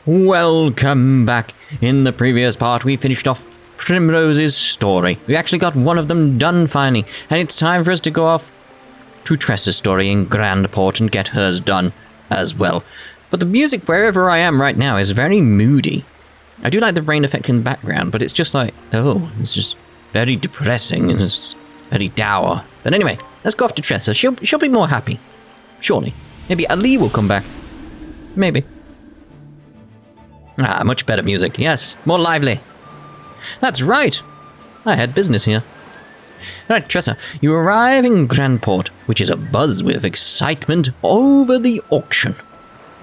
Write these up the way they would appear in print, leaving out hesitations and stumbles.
Welcome back. In the previous part, we finished off Primrose's story. We actually got one of them done finally, and it's time for us to go off to Tressa's story in Grandport and get hers done as well. But the music wherever I am right now is very moody. I do like the rain effect in the background, but it's just like, oh, it's just very depressing and it's very dour. But anyway, let's go off to Tressa. She'll be more happy. Surely. Maybe Ali will come back. Maybe. Ah, much better music. Yes, more lively. That's right. I had business here. Right, Tressa, you arrive in Grandport, which is abuzz with excitement over the auction.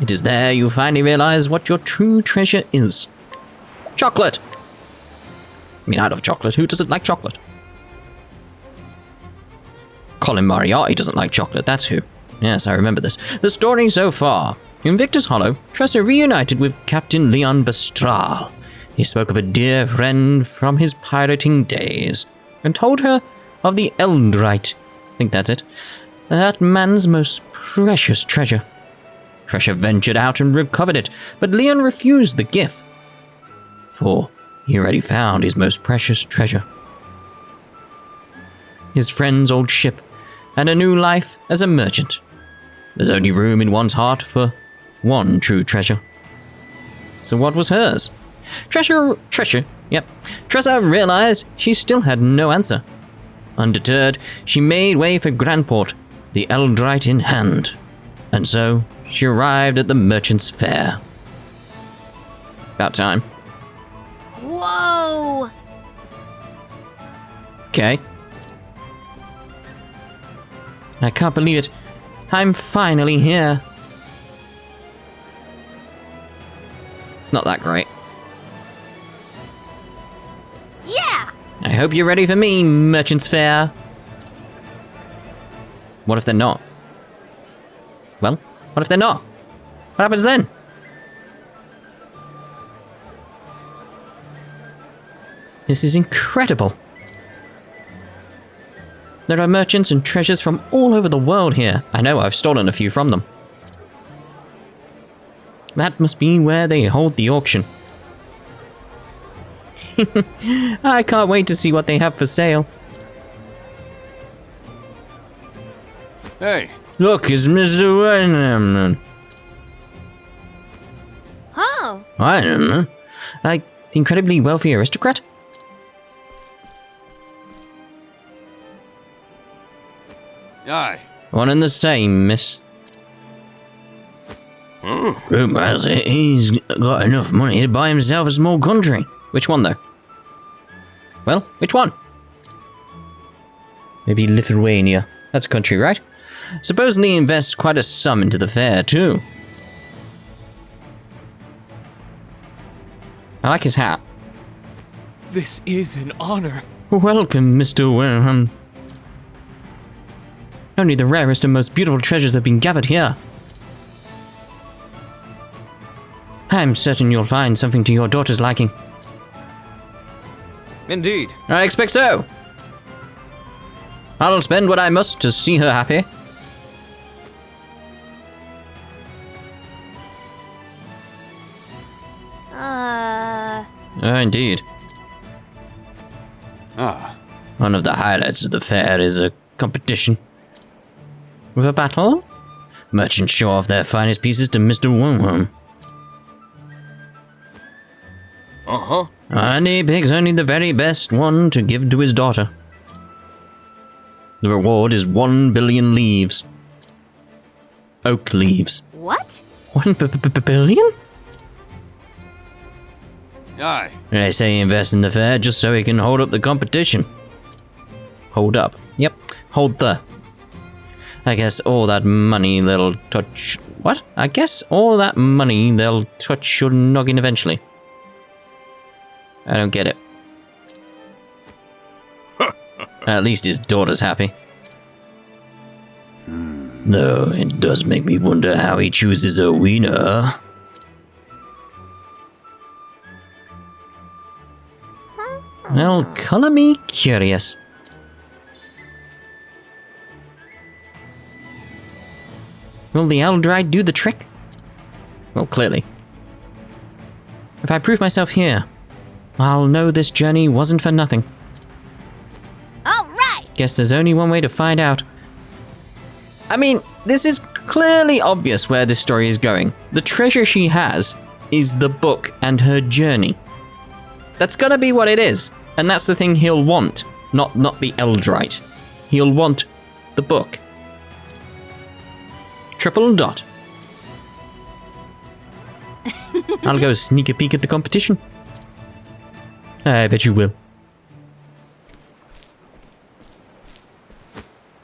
It is there you finally realize what your true treasure is. Chocolate! I mean, I love chocolate. Who doesn't like chocolate? Colin Moriarty doesn't like chocolate, that's who. Yes, I remember this. The story so far. In Victor's Hollow, Tressa reunited with Captain Leon Bestral. He spoke of a dear friend from his pirating days, and told her of the Eldrite, I think that's it, that man's most precious treasure. Tressa ventured out and recovered it, but Leon refused the gift, for he already found his most precious treasure. His friend's old ship, and a new life as a merchant. There's only room in one's heart for one true treasure. So what was hers? Tressa realized she still had no answer. Undeterred, she made way for Grandport, the Eldrite in hand. And so, she arrived at the Merchant's Fair. About time. Whoa! Okay. I can't believe it. I'm finally here. It's not that great. Yeah! I hope you're ready for me, Merchant's Fair. What if they're not? Well, what if they're not? What happens then? This is incredible. There are merchants and treasures from all over the world here. I know, I've stolen a few from them. That must be where they hold the auction. I can't wait to see what they have for sale. Hey. Look, it's Mr. Oh! I don't know. Like, the incredibly wealthy aristocrat? Aye. One and the same, miss. Rumor has it he's got enough money to buy himself a small country. Which one, though? Well, which one? Maybe Lithuania. That's a country, right? Supposedly he invests quite a sum into the fair, too. I like his hat. This is an honor. Welcome, Mr. Wareham. Only the rarest and most beautiful treasures have been gathered here. I'm certain you'll find something to your daughter's liking. Indeed. I expect so. I'll spend what I must to see her happy. Indeed. Ah. One of the highlights of the fair is a competition. With a battle? Merchants show off their finest pieces to Mr. Wormworm. Uh-huh. And he picks only the very best one to give to his daughter. The reward is 1 billion leaves. Oak leaves. What? 1 billion? Aye. They say he invests in the fair just so he can hold up the competition. Hold up. Yep, hold the. I guess all that money they'll touch... What? I guess all that money they'll touch your noggin eventually. I don't get it. At least his daughter's happy. Though it does make me wonder how he chooses a winner. Well, color me curious. Will the Eldrite do the trick? Well, clearly. If I prove myself here, I'll know this journey wasn't for nothing. All right. Guess there's only one way to find out. I mean, this is clearly obvious where this story is going. The treasure she has is the book and her journey. That's gotta be what it is. And that's the thing he'll want, not the Eldrite. He'll want the book. Triple dot. I'll go sneak a peek at the competition. I bet you will.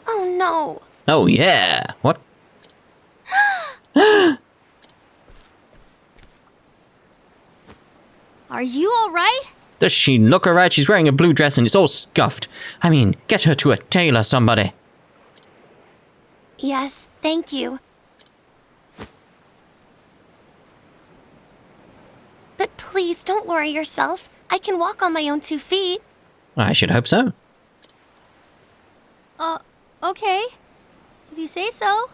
Oh no. Oh yeah. What? Are you all right? Does she look alright? She's wearing a blue dress and it's all scuffed. I mean, get her to a tailor, somebody. Yes, thank you. But please don't worry yourself. I can walk on my own 2 feet. I should hope so. Okay. If you say so.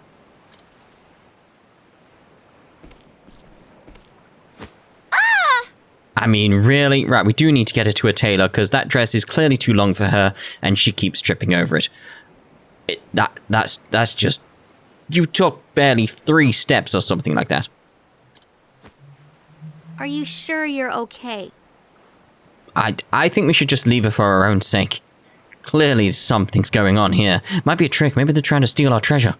I mean, really? Right, we do need to get her to a tailor because that dress is clearly too long for her and she keeps tripping over it. That's just... You took barely 3 steps or something like that. Are you sure you're okay? I think we should just leave her for her own sake. Clearly something's going on here. Might be a trick. Maybe they're trying to steal our treasure.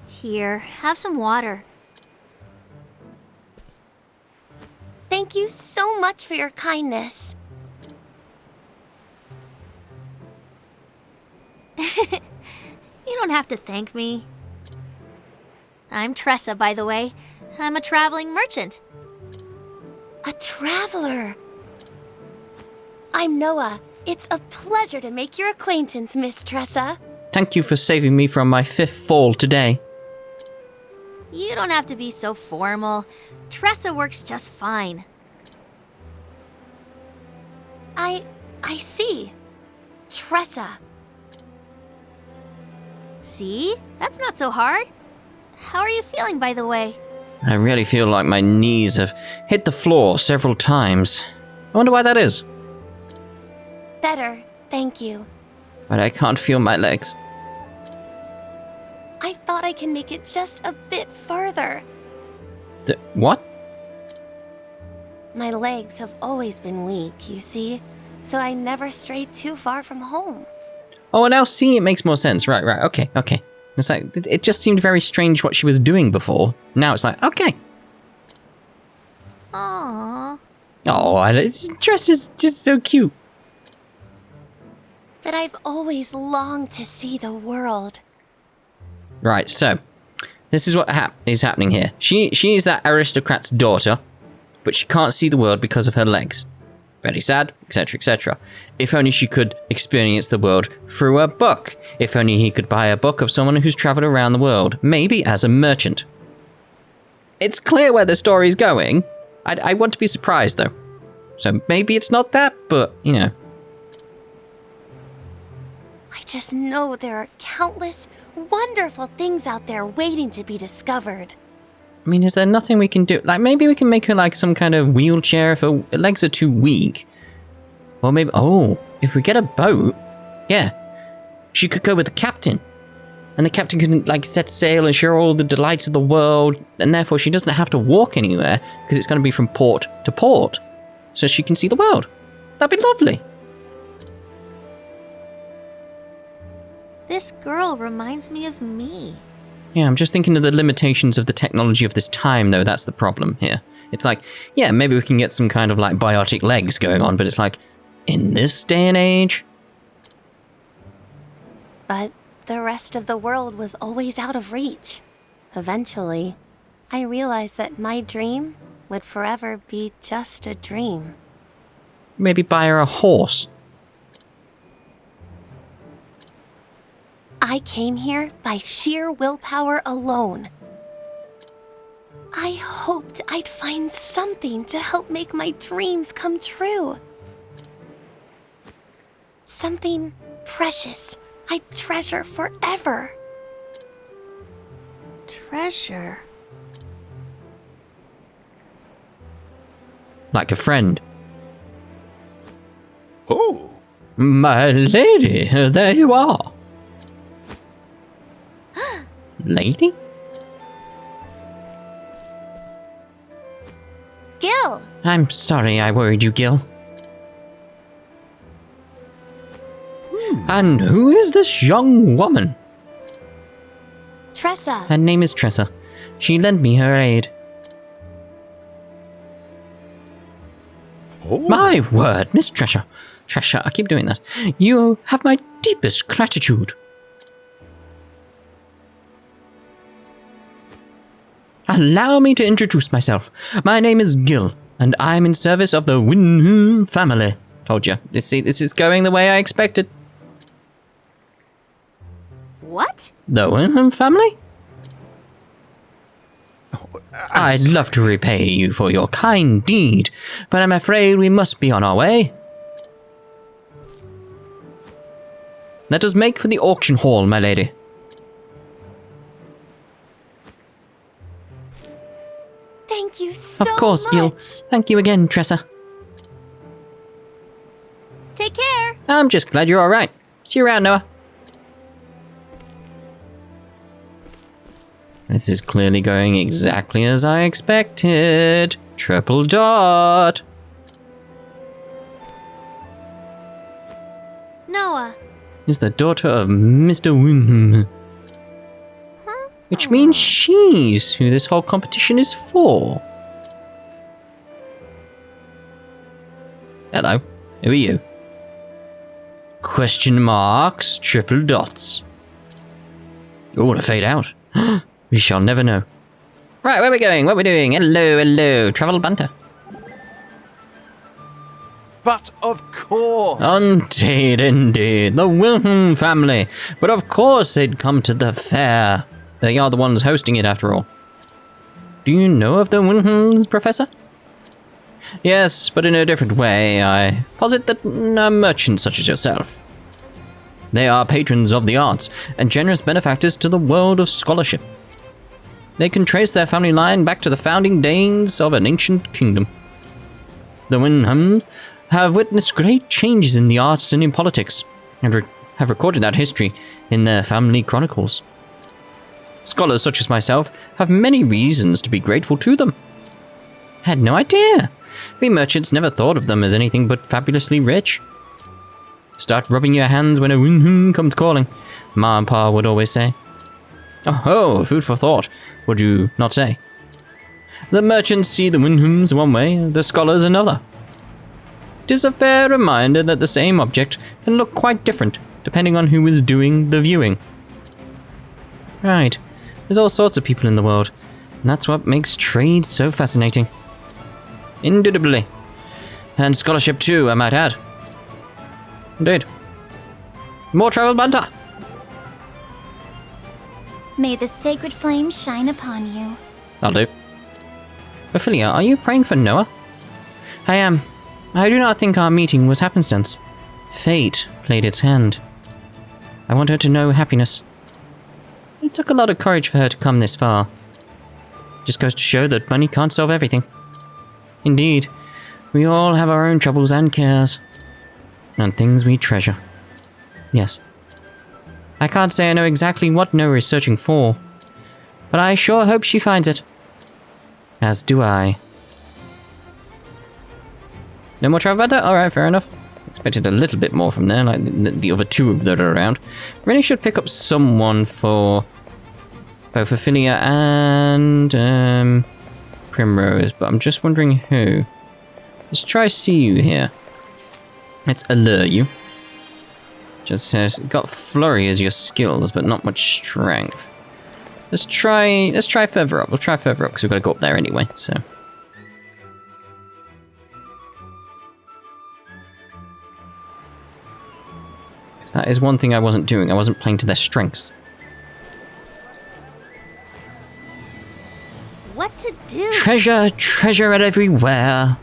Here, have some water. Thank you so much for your kindness. You don't have to thank me. I'm Tressa, by the way. I'm a traveling merchant. A traveler? I'm Noa. It's a pleasure to make your acquaintance, Miss Tressa. Thank you for saving me from my 5th fall today. You don't have to be so formal. Tressa works just fine. I see. Tressa. See? That's not so hard. How are you feeling, by the way? I really feel like my knees have hit the floor several times. I wonder why that is. Better, thank you. But I can't feel my legs. I thought I can make it just a bit further. What? My legs have always been weak, you see, so I never strayed too far from home. Oh, and now see, it makes more sense. Right, okay. It's like, it just seemed very strange what she was doing before. Now it's like, okay. Aww. Oh, this dress is just so cute. But I've always longed to see the world. Right, so, this is what is happening here. She is that aristocrat's daughter, but she can't see the world because of her legs. Very sad, etc., etc. If only she could experience the world through a book. If only he could buy a book of someone who's traveled around the world, maybe as a merchant. It's clear where the story's going. I want to be surprised, though. So maybe it's not that, but, you know. I just know there are countless wonderful things out there waiting to be discovered. I mean, is there nothing we can do? Like, maybe we can make her, like, some kind of wheelchair if her legs are too weak. Or maybe... Oh, if we get a boat... Yeah. She could go with the captain. And the captain can, like, set sail and show her all the delights of the world. And therefore, she doesn't have to walk anywhere. Because it's going to be from port to port. So she can see the world. That'd be lovely. This girl reminds me of me. Yeah, I'm just thinking of the limitations of the technology of this time, though. That's the problem here. It's like, yeah, maybe we can get some kind of, like, biotic legs going on, but it's like, in this day and age? But the rest of the world was always out of reach. Eventually, I realized that my dream would forever be just a dream. Maybe buy her a horse. I came here by sheer willpower alone. I hoped I'd find something to help make my dreams come true. Something precious, I'd treasure forever. Treasure? Like a friend. Oh. My lady, there you are. Lady? Gil! I'm sorry I worried you, Gil. And who is this young woman? Tressa. Her name is Tressa. She lent me her aid. Oh. My word, Miss Tressa. Tressa, I keep doing that. You have my deepest gratitude. Allow me to introduce myself. My name is Gil, and I'm in service of the Winham family. Told you. See, this is going the way I expected. What? The Winham family? I'd love to repay you for your kind deed, but I'm afraid we must be on our way. Let us make for the auction hall, my lady. Thank you so much. Of course, Gil. Thank you again, Tressa. Take care. I'm just glad you're alright. See you around, Noah. This is clearly going exactly as I expected. Triple dot. Noah. Is the daughter of Mr. Winham. Huh? Which means she's who this whole competition is for. Hello, who are you? Question marks, triple dots. You want to fade out? We shall never know. Right, where are we going? What are we doing? Hello, hello. Travel banter. But of course. Indeed. The Wilhelm family. But of course they'd come to the fair. They are the ones hosting it after all. Do you know of the Wilhelms, Professor? Yes, but in a different way. I posit that merchants such as yourself. They are patrons of the arts and generous benefactors to the world of scholarship. They can trace their family line back to the founding days of an ancient kingdom. The Winhams have witnessed great changes in the arts and in politics, and have recorded that history in their family chronicles. Scholars such as myself have many reasons to be grateful to them. I had no idea. We merchants never thought of them as anything but fabulously rich. Start rubbing your hands when a Winham comes calling, Ma and Pa would always say. Oh, food for thought, would you not say? The merchants see the Winhams one way, the scholars another. It is a fair reminder that the same object can look quite different, depending on who is doing the viewing. Right, there's all sorts of people in the world, and that's what makes trade so fascinating. Indubitably. And scholarship too, I might add. Indeed. More travel banter! May the sacred flame shine upon you. I'll do. Ophilia, are you praying for Noah? I am. I do not think our meeting was happenstance. Fate played its hand. I want her to know happiness. It took a lot of courage for her to come this far. Just goes to show that money can't solve everything. Indeed, we all have our own troubles and cares. And things we treasure. Yes. I can't say I know exactly what Noah is searching for, but I sure hope she finds it. As do I. No more travel banter? Alright, fair enough. Expected a little bit more from there, like the other two that are around. Really should pick up someone for both Ophilia and Primrose, but I'm just wondering who. Let's try see you here. Let's allure you. Just says got flurry as your skills, but not much strength. Let's try further up. We'll try further up because we've got to go up there anyway. So. Because that is one thing I wasn't doing. I wasn't playing to their strengths. What to do? Treasure, treasure everywhere.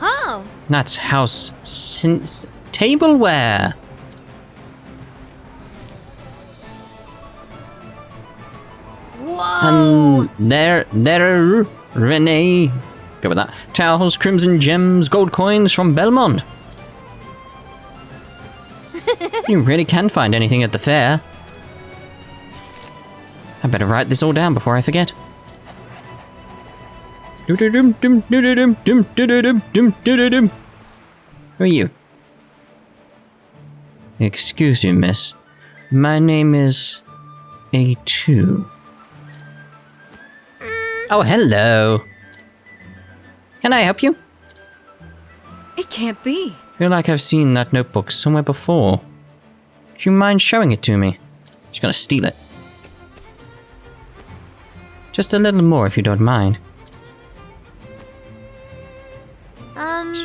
Oh, That's House tableware. Whoa! And there, Renee. Go with that. Towels, crimson gems, gold coins from Belmont. You really can find anything at the fair. I better write this all down before I forget. Who are you? Excuse me, miss. My name is A2. Oh, hello. Can I help you? It can't be. I feel like I've seen that notebook somewhere before. Do you mind showing it to me? Just gonna steal it. Just a little more if you don't mind.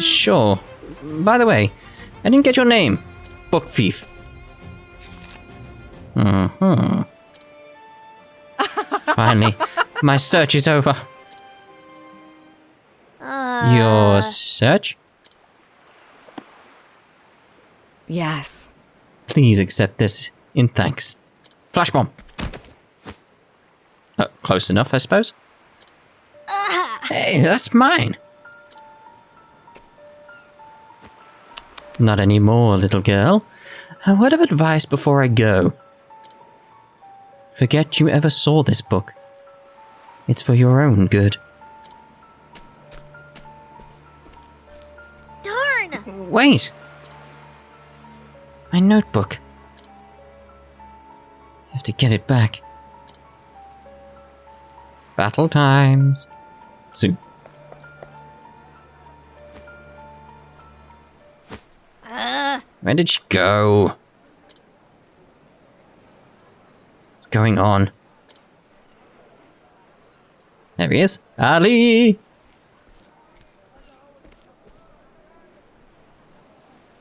Sure. By the way, I didn't get your name. Book thief. Finally, my search is over. Your search? Yes. Please accept this in thanks. Flash bomb. Close enough, I suppose. Hey, that's mine. Not anymore, little girl. A word of advice before I go. Forget you ever saw this book. It's for your own good. Darn! Wait! My notebook. I have to get it back. Battle times. Soon. Where did she go? What's going on? There he is. Ali!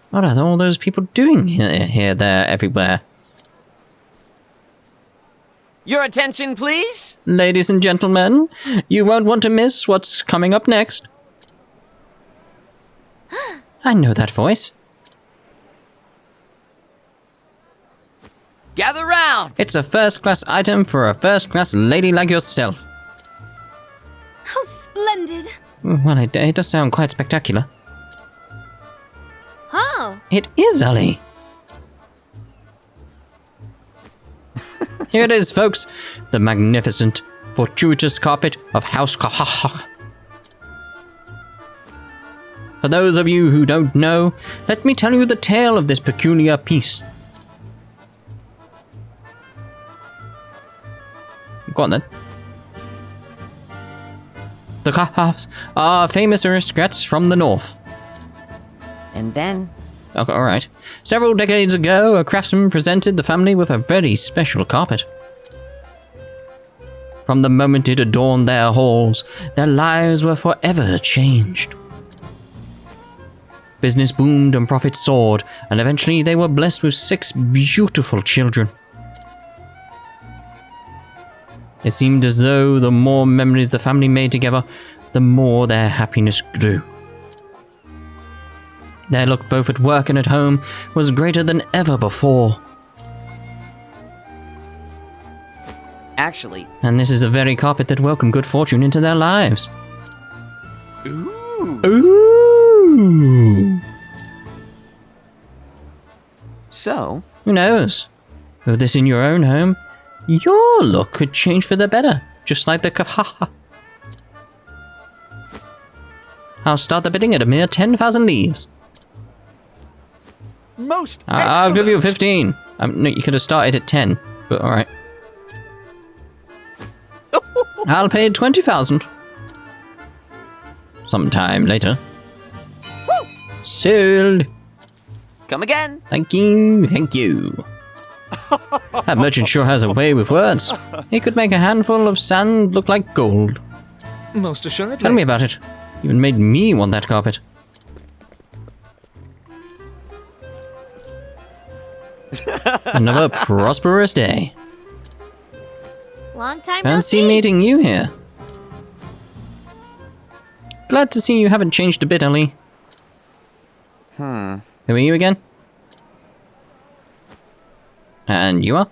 What are all those people doing here, there, everywhere? Your attention, please? Ladies and gentlemen, you won't want to miss what's coming up next. I know that voice. Gather round! It's a first-class item for a first-class lady like yourself. How splendid! Well, it does sound quite spectacular. Oh! It is, Ali. Here it is, folks. The magnificent, fortuitous carpet of House Kahaha. For those of you who don't know, let me tell you the tale of this peculiar piece. Go on then. The Kahas are famous aristocrats from the north. And then? Okay, alright. Several decades ago, a craftsman presented the family with a very special carpet. From the moment it adorned their halls, their lives were forever changed. Business boomed and profits soared, and eventually they were blessed with 6 beautiful children. It seemed as though the more memories the family made together, the more their happiness grew. Their luck both at work and at home was greater than ever before. Actually. And this is the very carpet that welcomed good fortune into their lives. Ooh. Ooh! So? Who knows? With this in your own home, your luck could change for the better, just like the Kahaha. I'll start the bidding at a mere 10,000 leaves. Most I'll give you excellent. 15. No, you could have started at 10, but alright. I'll pay 20,000. Sometime later. Sold. Come again. Thank you, thank you. That merchant sure has a way with words. He could make a handful of sand look like gold. Most assuredly. Tell me about it. Even made me want that carpet. Another prosperous day. Long time no Fancy see. meeting you here. Glad to see you haven't changed a bit, Ali. Who are you again? And you are?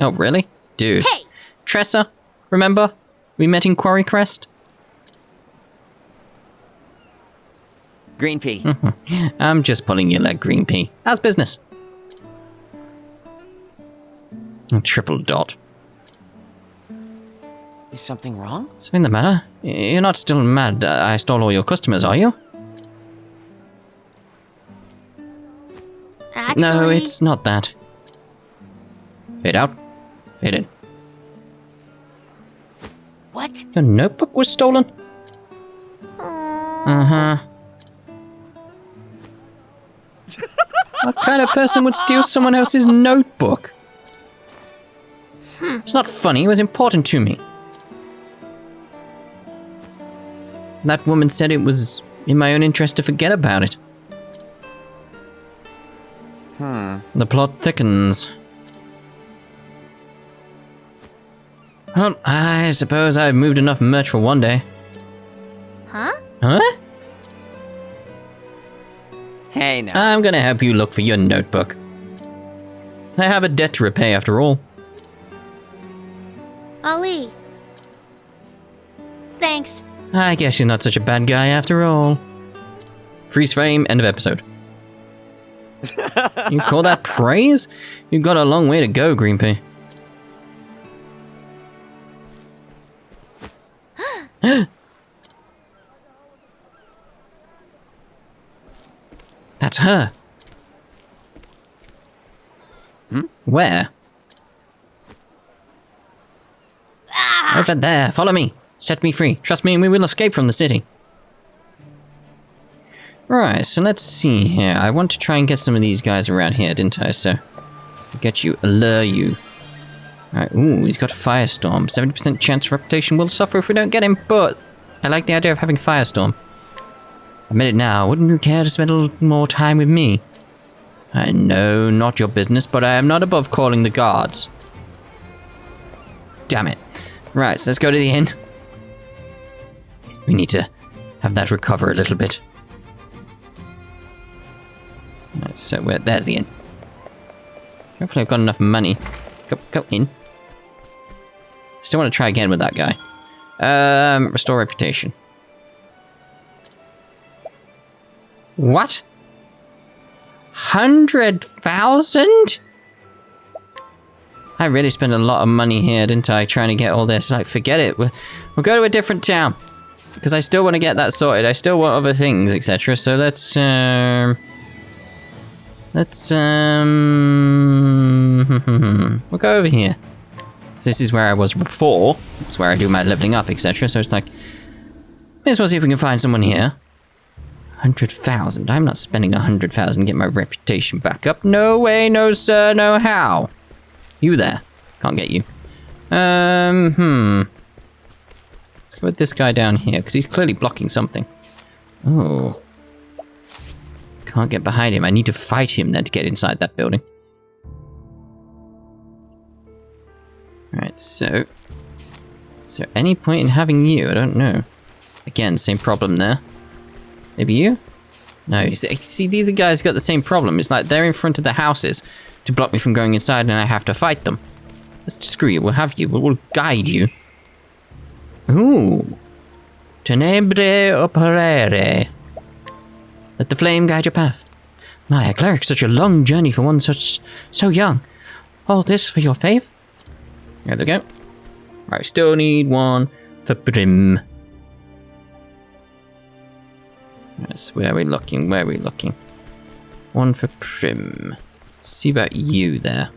Oh, really? Dude. Hey! Tressa, remember? We met in Quarry Crest? Green pea. I'm just pulling your leg, Green Pea. How's business? Triple dot. Is something wrong? Something the matter? You're not still mad I stole all your customers, are you? Actually... No, it's not that. Fade out. Fade in. What? Your notebook was stolen? Uh-huh. What kind of person would steal someone else's notebook? It's not funny, it was important to me. That woman said it was in my own interest to forget about it. The plot thickens. Well, I suppose I've moved enough merch for one day. Huh? Huh? Hey, now. I'm gonna help you look for your notebook. I have a debt to repay after all. Ali. Thanks. I guess you're not such a bad guy after all. Freeze frame, end of episode. You call that praise? You've got a long way to go, Green Pea. That's her. Where? Over there, follow me. Set me free. Trust me and we will escape from the city. Right, so let's see here. I want to try and get some of these guys around here, didn't I? So, get you, allure you. Alright, ooh, he's got Firestorm. 70% chance reputation will suffer if we don't get him, but I like the idea of having Firestorm. Admit it now, wouldn't you care to spend a little more time with me? I know, not your business, but I am not above calling the guards. Damn it. Right, so let's go to the inn. We need to have that recover a little bit. Right, so there's the inn. Hopefully I've got enough money. Go in. Still want to try again with that guy. Restore reputation. What? 100,000? I really spent a lot of money here, didn't I, trying to get all this. Like, forget it. We'll go to a different town. Because I still want to get that sorted. I still want other things, etc. So let's we'll go over here. This is where I was before. It's where I do my leveling up, etc. So it's like, may as well see if we can find someone here. 100,000. I'm not spending 100,000 to get my reputation back up. No way, no sir, no how. You there. Can't get you. Let's go with this guy down here, because he's clearly blocking something. Oh. Can't get behind him. I need to fight him then to get inside that building. Alright, so... is there any point in having you? I don't know. Again, same problem there. Maybe you? No, you see, these guys got the same problem. It's like they're in front of the houses to block me from going inside and I have to fight them. Let's screw you, we'll have you, we'll guide you. Ooh. Tenebre operare. Let the flame guide your path. My, a cleric, such a long journey for one so young. All this for your fave? There we go. Right, we still need one for Prim. Yes, where are we looking? Where are we looking? One for Prim. Let's see about you there.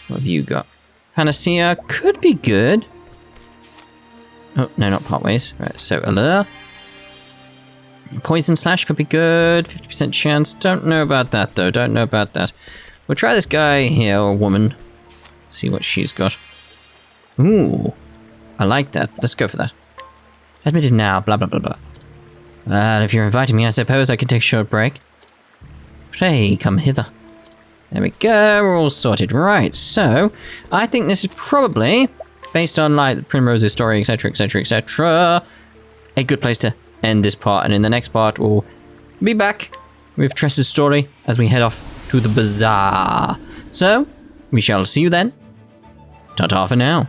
What have you got? Panacea could be good. Oh, no, not Partways. Right, so Allure. Poison Slash could be good. 50% chance. Don't know about that, though. Don't know about that. We'll try this guy here, or woman. See what she's got. Ooh. I like that. Let's go for that. Admitted now. Blah, blah, blah, blah. Well, if you're inviting me, I suppose I can take a short break. Pray, come hither. There we go. We're all sorted. Right, so I think this is probably, based on like Primrose's story, etc., etc., etc., a good place to end this part. And in the next part, we'll be back with Tressa's story as we head off to the bazaar. So, we shall see you then. Ta-ta for now.